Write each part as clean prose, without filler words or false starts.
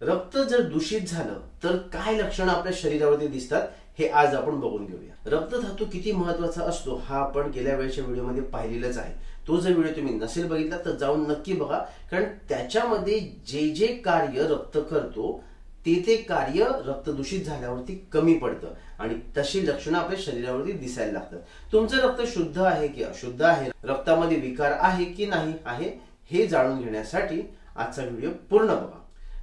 रक्त जर दूषित झालं तर काय लक्षणं आपल्या शरीरावरती दिसतात हे आज आपण बघून घेऊया। रक्तधातू किती महत्त्वाचा असतो हा आपण गेल्या वेळेच्या व्हिडिओमध्ये पाहिलेलाच आहे। तो जर व्हिडिओ तुम्ही नसेल बघितला तर जाऊन नक्की बघा, कारण त्याच्यामध्ये जे जे कार्य रक्त करतो ते कार्य रक्त दूषित झाल्यावरती कमी पडतं आणि तशी लक्षणं आपल्या शरीरावरती दिसायला लागतात। तुमचं रक्त शुद्ध आहे की अशुद्ध आहे, रक्तामध्ये विकार आहे की नाही आहे हे जाणून घेण्यासाठी आजचा व्हिडिओ पूर्ण बघा।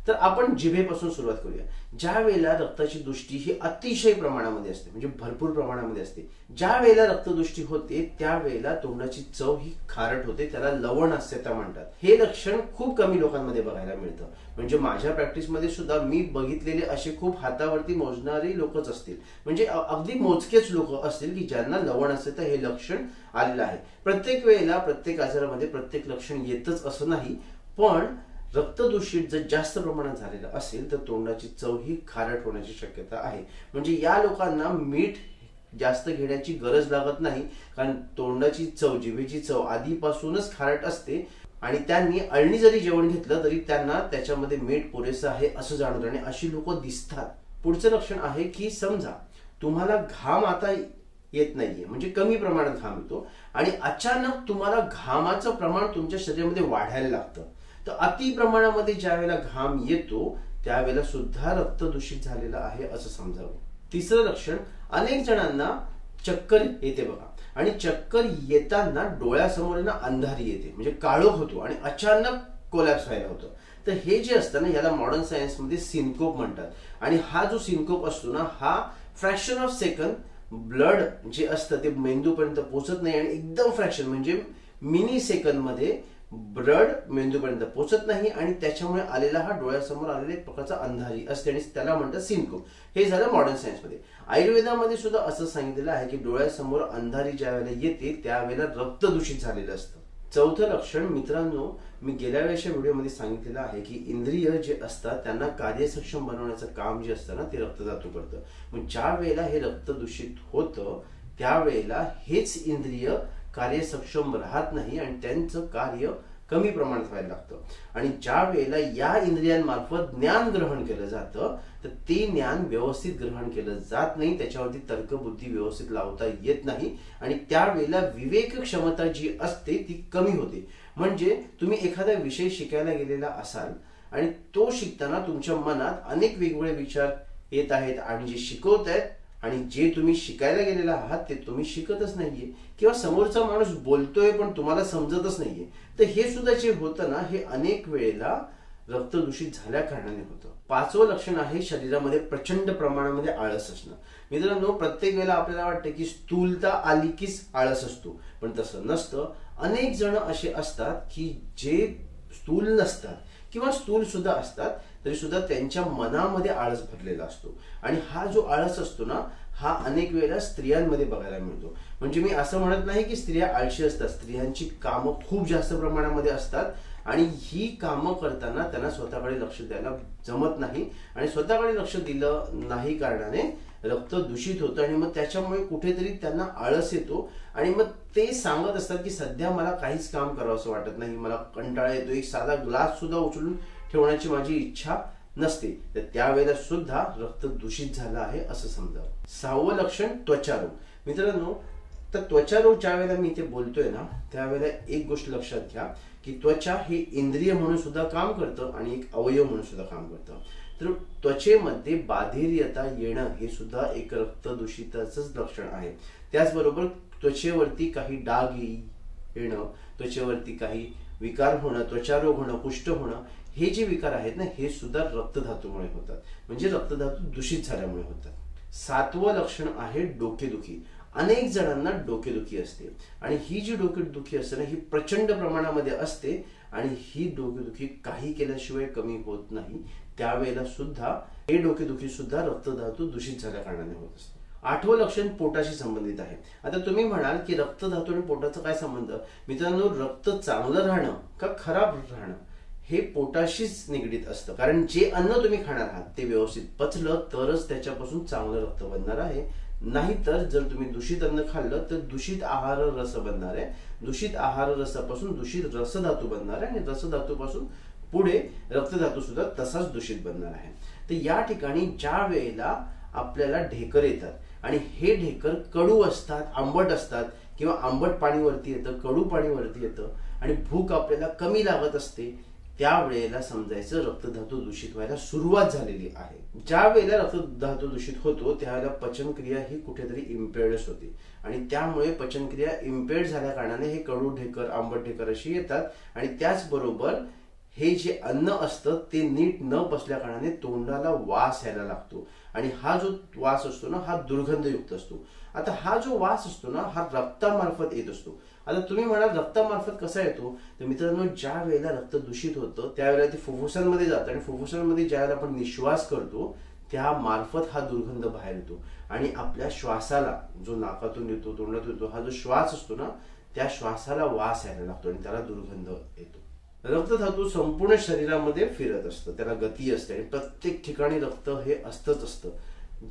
तर आपण जिभेपासून सुरुवात करूया। ज्या वेळेला रक्ताची दृष्टी ही अतिशय प्रमाणामध्ये असते, म्हणजे भरपूर प्रमाणामध्ये असते, ज्या वेळेला रक्तदृष्टी होते त्यावेळेला तोंडाची चव ही खारट होते, त्याला लवण अस्यता म्हणतात। हे लक्षण खूप कमी लोकांमध्ये बघायला मिळतं। म्हणजे माझ्या प्रॅक्टिसमध्ये सुद्धा मी बघितलेले असे खूप हातावरती मोजणारे लोकच असतील, म्हणजे अगदी मोजकेच लोक असतील की ज्यांना लवण अस्यता हे लक्षण आलेलं आहे। प्रत्येक वेळेला प्रत्येक आजारामध्ये प्रत्येक लक्षण येतच असं नाही, पण रक्तदूषित जर जास्त प्रमाणात झालेलं असेल तर तोंडाची चव ही खारट होण्याची शक्यता आहे। म्हणजे या लोकांना मीठ जास्त घेण्याची गरज लागत नाही, कारण तोंडाची चव, जिभेची चव आधीपासूनच खारट असते आणि त्यांनी अळणी जरी जेवण घेतलं तरी त्यांना त्याच्यामध्ये मीठ पुरेसं आहे असं जाणवतं आणि अशी लोक दिसतात। पुढचं लक्षण आहे की समजा तुम्हाला घाम आता येत नाहीये, म्हणजे कमी प्रमाणात घाम येतो आणि अचानक तुम्हाला घामाचं प्रमाण तुमच्या शरीरामध्ये वाढायला लागतं, तर अति प्रमाणामध्ये ज्या वेळेला घाम येतो त्यावेळेला सुद्धा रक्त दूषित झालेलं आहे असं समजावं। तिसरं लक्षण, अनेक जणांना चक्कर येते बघा, आणि चक्कर येताना डोळ्यासमोर ना अंधारी येते, म्हणजे काळोख होतो आणि अचानक कोलॅप्स व्हायला होतं। तर हे जे असतं ना याला मॉडर्न सायन्स मध्ये सिनकोप म्हणतात आणि हा जो सिनकोप असतो ना हा फ्रॅक्शन ऑफ सेकंद ब्लड जे असतं ते मेंदूपर्यंत पोहोचत नाही आणि एकदम फ्रॅक्शन म्हणजे मिनी सेकंद मध्ये ब्लड मेंदूपर्यंत पोहोचत नाही आणि त्याच्यामुळे आलेला हा डोळ्यासमोर आलेला एक प्रकारचा अंधारी असते आणि त्याला म्हणतात सिनकोप। हे झालं मॉडर्न सायन्स मध्ये। आयुर्वेदामध्ये सुद्धा असं सांगितलेलं आहे की डोळ्यासमोर अंधारी ज्या वेळेला येते त्यावेळेला रक्त दूषित झालेलं असतं। चौथं लक्षण मित्रांनो, मी गेल्या वेळेच्या व्हिडिओमध्ये सांगितलेलं आहे की इंद्रिय जे असतात त्यांना कार्यसक्षम बनवण्याचं काम जे असतं ना ते रक्तधातू करतं। मग ज्या वेळेला हे रक्त दूषित होतं त्यावेळेला हेच इंद्रिय कार्यसक्षम राहत नाही आणि त्यांचं कार्य कमी प्रमाणात व्हायला लागतं आणि ज्या वेळेला या इंद्रियांमार्फत ज्ञान ग्रहण केलं जातं तर ते ज्ञान व्यवस्थित ग्रहण केलं जात नाही, त्याच्यावरती तर्कबुद्धी व्यवस्थित लावता येत नाही आणि त्यावेळेला विवेक क्षमता जी असते ती कमी होते। म्हणजे तुम्ही एखादा विषय शिकायला गेलेला असाल आणि तो शिकताना तुमच्या मनात अनेक वेगवेगळे विचार येत आहेत आणि जे शिकवतायत आणि जे तुम्ही शिकायला गेलेला आहात ते तुम्ही शिकतच नाहीये, किंवा समोरचा माणूस बोलतोय पण तुम्हाला समजतच नाहीये, तर हे सुद्धा जे होतं ना हे अनेक वेळेला रक्त दूषित झाल्या कारणाने होतं। पाचवं लक्षण आहे शरीरामध्ये प्रचंड प्रमाणामध्ये आळस असणं। मित्रांनो, प्रत्येक वेळेला आपल्याला वाटतं की स्थूलता आली कीच आळस असतो, पण तसं नसतं। अनेक जण असे असतात की जे स्थूल नसतात किंवा स्थूल सुद्धा असतात तरी सुद्धा त्यांच्या मनामध्ये आळस भरलेला असतो आणि हा जो आळस असतो ना हा अनेक वेळेला स्त्रियांमध्ये बघायला मिळतो। म्हणजे मी असं म्हणत नाही की स्त्रिया आळशी असतात, स्त्रियांची कामं खूप जास्त प्रमाणामध्ये असतात आणि ही कामं करताना त्यांना स्वतःकडे लक्ष द्यायला जमत नाही आणि स्वतःकडे लक्ष दिलं नाही कारणाने रक्त दूषित होतं आणि मग त्याच्यामुळे कुठेतरी त्यांना आळस येतो आणि मग ते सांगत असतात की सध्या मला काहीच काम करावं असं वाटत नाही, मला कंटाळा येतो, एक साधा ग्लास सुद्धा उचलून ठेवण्याची माझी इच्छा नसते, तर त्यावेळेला सुद्धा रक्त दूषित झालं आहे असं समजावं। सहावं लक्षण त्वचारोग। मित्रांनो, तर त्वचारोग ज्या वेळेला मी इथे बोलतोय ना त्यावेळेला एक गोष्ट लक्षात घ्या की त्वचा हे इंद्रिय म्हणून सुद्धा काम करतं आणि एक अवयव म्हणून सुद्धा काम करतं। तर त्वचेमध्ये बाधिर्यता येणं हे सुद्धा एक रक्त दूषिताचंच लक्षण आहे। त्याचबरोबर त्वचेवरती काही डाग येणं, त्वचेवरती काही विकार होणं, त्वचारोग होणं, कुष्ठ होणं, हे जे विकार आहेत ना हे सुद्धा रक्तधातूमुळे होतात, म्हणजे रक्तधातू दूषित झाल्यामुळे होतात। सातवं लक्षण आहे डोकेदुखी। अनेक जणांना डोकेदुखी असते आणि ही जी डोकेदुखी असते ना ही प्रचंड प्रमाणामध्ये असते आणि ही डोकेदुखी काही केल्याशिवाय कमी होत नाही, त्यावेळेला सुद्धा हे डोकेदुखी सुद्धा रक्तधातू दूषित झाल्या कारणाने होत असते। आठवं लक्षण पोटाशी संबंधित आहे। आता तुम्ही म्हणाल की रक्तधातू आणि पोटाचा काय संबंध? मित्रांनो, रक्त चांगलं राहणं का खराब राहणं हे पोटाशीच निगडीत असतं, कारण जे अन्न तुम्ही खाणार आहात ते व्यवस्थित पचलं तरच त्याच्यापासून चांगलं रक्त बनणार आहे, नाहीतर जर तुम्ही दूषित अन्न खाल्लं तर दूषित आहार रस बनणार आहे, दूषित आहार रसापासून दूषित रसधातू बनणार आहे आणि रसधातूपासून पुढे रक्तधातू सुद्धा तसाच दूषित बनणार आहे. तर या ठिकाणी ज्या वेळेला आपल्याला ढेकर येतात आणि हे ढेकर कडू असतात, आंबट असतात, किंवा आंबट पाणी वरती येतं, कडू पाणी वरती येतं आणि भूक आपल्याला कमी लागत असते, त्यावेळेला समजायचं रक्तधातू दूषित व्हायला सुरुवात झालेली आहे. ज्या वेळेला रक्तधातू दूषित होतो त्यावेळेला पचनक्रिया ही कुठेतरी इम्पेअर्डच होते आणि त्यामुळे पचनक्रिया इम्पेअर्ड झाल्या कारणाने हे कडू ढेकर, आंबट ढेकर अशी येतात आणि त्याचबरोबर हे जे अन्न असतं ते नीट न बसल्या कारणाने तोंडाला वास यायला लागतो आणि हा जो वास असतो ना हा दुर्गंधयुक्त असतो. आता हा जो वास असतो ना हा रक्तामार्फत येत असतो. आता तुम्ही म्हणाल रक्तामार्फत कसा येतो, तर मित्रांनो ज्या वेळेला रक्त दूषित होतं त्यावेळेला ते फुफ्फुसांमध्ये जातं आणि फुफ्फुसांमध्ये ज्यावेळेला आपण निश्वास करतो त्या मार्फत हा दुर्गंध बाहेर येतो आणि आपल्या श्वासाला, जो नाकातून येतो, तोंडातून येतो, हा जो श्वास असतो ना त्या श्वासाला वास यायला लागतो आणि त्याला दुर्गंध येतो. रक्तधातू संपूर्ण शरीरामध्ये फिरत असतं, त्याला गती असते आणि प्रत्येक ठिकाणी रक्त हे असतंच असतं.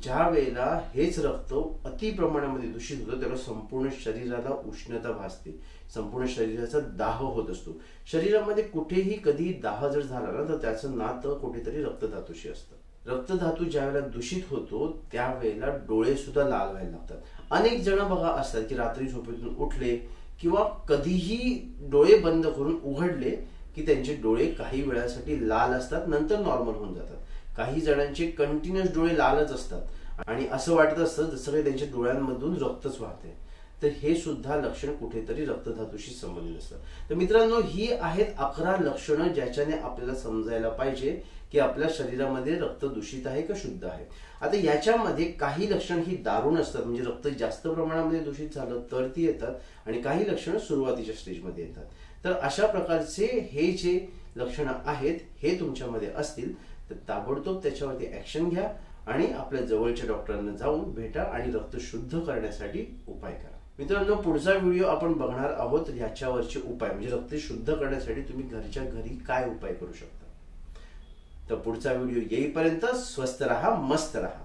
ज्या वेळेला हेच रक्त अति प्रमाणामध्ये दूषित होतं त्याला संपूर्ण शरीराला उष्णता भासते, संपूर्ण शरीराचा दाह होत असतो. शरीरामध्ये कुठेही कधी दाह जर झाला ना तर त्याचं नातं कुठेतरी रक्तधातूशी असतं. रक्तधातू ज्या वेळेला दूषित होतो त्यावेळेला डोळे सुद्धा लाल व्हायला लागतात. अनेक जण बघा असतात की रात्री झोपेतून उठले किंवा कधीही डोळे बंद करून उघडले की त्यांचे डोळे काही वेळासाठी लाल असतात, नंतर नॉर्मल होऊन जातात. काही जणांचे कंटिन्युअस डोळे लालच असतात आणि असं वाटत असतं जसं काही त्यांच्या डोळ्यांमधून रक्तच वाहते. तर हे सुद्धा लक्षण कुठेतरी रक्तधातूशी संबंधित असतं. तर मित्रांनो ही आहेत 11 लक्षणं ज्याच्याने आपल्याला समजायला पाहिजे की आपल्या शरीरामध्ये रक्त दूषित आहे का शुद्ध आहे. आता याच्यामध्ये काही लक्षण ही दारुण असतात, म्हणजे रक्त जास्त प्रमाणामध्ये दूषित झालं तर ती येतात आणि काही लक्षणं सुरुवातीच्या स्टेजमध्ये येतात. तर अशा प्रकारचे हे जे लक्षणं आहेत हे तुमच्यामध्ये असतील तर ताबडतोब त्याच्यावरती ऍक्शन घ्या आणि आपल्या जवळच्या डॉक्टरांना जाऊन भेटा आणि रक्त शुद्ध करण्यासाठी उपाय करा. मित्रांनो पुढचा व्हिडिओ आपण बघणार आहोत ह्याच्यावरचे उपाय, म्हणजे रक्त शुद्ध करण्यासाठी तुम्ही घरच्या घरी काय उपाय करू शकता. तर पुढचा व्हिडिओ येईपर्यंत स्वस्थ राहा, मस्त राहा.